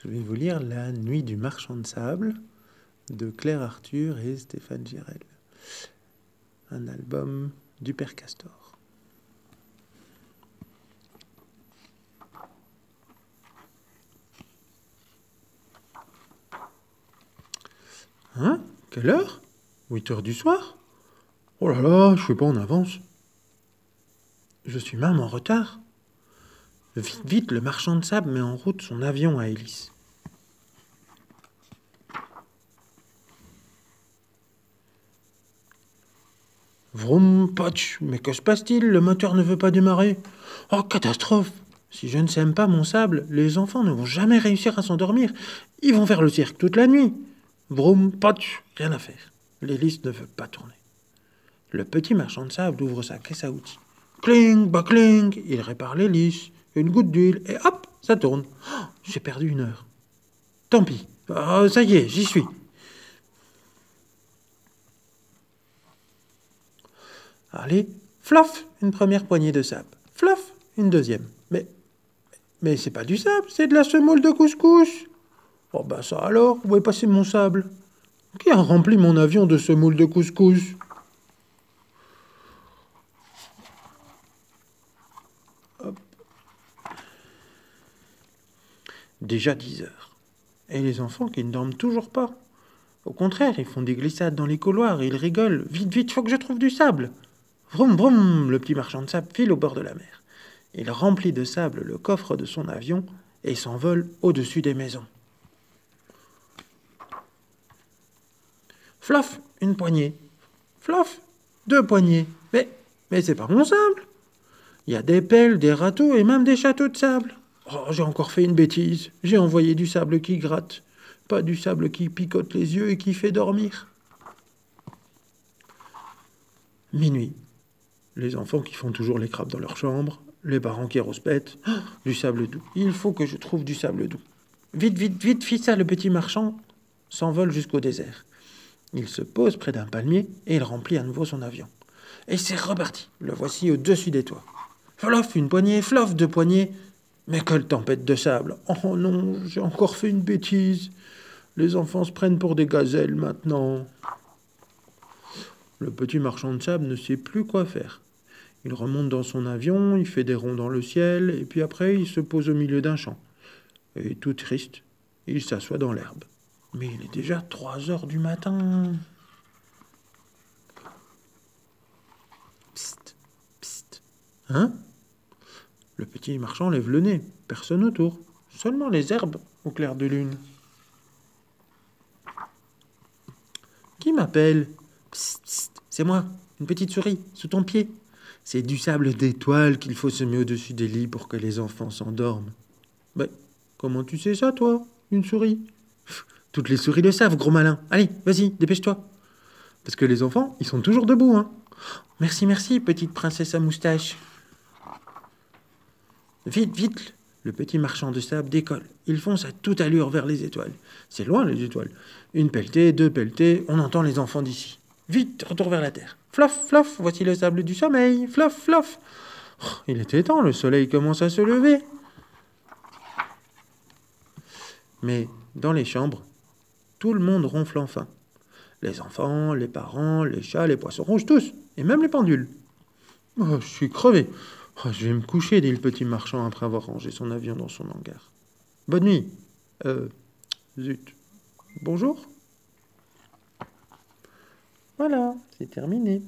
Je vais vous lire La nuit du marchand de sable de Claire Arthur et Stéphane Girel. Un album du Père Castor. Hein? Quelle heure? 8 heures du soir? Oh là là, je suis pas en avance. Je suis même en retard. Vite, vite, le marchand de sable met en route son avion à hélice. Vroom, potch, mais que se passe-t-il? Le moteur ne veut pas démarrer. Oh, catastrophe! Si je ne sème pas mon sable, les enfants ne vont jamais réussir à s'endormir. Ils vont faire le cirque toute la nuit. Vroom, potch, rien à faire. L'hélice ne veut pas tourner. Le petit marchand de sable ouvre sa caisse à outils. Cling, cling, il répare l'hélice, une goutte d'huile, et hop, ça tourne. Oh, j'ai perdu 1 heure. Tant pis. Ça y est, j'y suis. Allez, flof, une première poignée de sable. Flof, une deuxième. Mais c'est pas du sable, c'est de la semoule de couscous. Oh bah ça alors, où est passé mon sable? Qui a rempli mon avion de semoule de couscous? Hop. Déjà 10 heures. Et les enfants qui ne dorment toujours pas. Au contraire, ils font des glissades dans les couloirs et ils rigolent. Vite, vite, faut que je trouve du sable. Vroom, vroom, le petit marchand de sable file au bord de la mer. Il remplit de sable le coffre de son avion et s'envole au-dessus des maisons. Flof, une poignée. Flof, 2 poignées. Mais c'est pas mon sable. Il y a des pelles, des râteaux et même des châteaux de sable. Oh, j'ai encore fait une bêtise. J'ai envoyé du sable qui gratte, pas du sable qui picote les yeux et qui fait dormir. Minuit. Les enfants qui font toujours les crabes dans leur chambre, les parents qui rouspètent. Oh, du sable doux. Il faut que je trouve du sable doux. Vite, vite, vite, fiça le petit marchand s'envole jusqu'au désert. Il se pose près d'un palmier et il remplit à nouveau son avion. Et c'est reparti. Le voici au-dessus des toits. Flof, une poignée, flof, 2 poignées. Mais quelle tempête de sable! Oh non, j'ai encore fait une bêtise. Les enfants se prennent pour des gazelles maintenant. Le petit marchand de sable ne sait plus quoi faire. Il remonte dans son avion, il fait des ronds dans le ciel, et puis après il se pose au milieu d'un champ. Et tout triste, il s'assoit dans l'herbe. Mais il est déjà 3 heures du matin. Psst, psst. Hein? Le petit marchand lève le nez. Personne autour. Seulement les herbes au clair de lune. Qui m'appelle? Psst, psst, c'est moi, une petite souris, sous ton pied. C'est du sable d'étoiles qu'il faut semer au-dessus des lits pour que les enfants s'endorment. Ben, comment tu sais ça, toi, une souris? Toutes les souris le savent, gros malin. Allez, vas-y, dépêche-toi. Parce que les enfants, ils sont toujours debout, hein. Merci, merci, petite princesse à moustache. Vite, vite, le petit marchand de sable décolle. Il fonce à toute allure vers les étoiles. C'est loin, les étoiles. 1 pelletée, 2 pelletées, on entend les enfants d'ici. Vite, retour vers la terre. Flof, flof, voici le sable du sommeil. Flof, flof. Oh, il était temps, le soleil commence à se lever. Mais dans les chambres, tout le monde ronfle enfin. Les enfants, les parents, les chats, les poissons rouges, tous. Et même les pendules. Oh, je suis crevé. Oh, je vais me coucher, dit le petit marchand après avoir rangé son avion dans son hangar. Bonne nuit. Zut. Bonjour. Voilà, c'est terminé.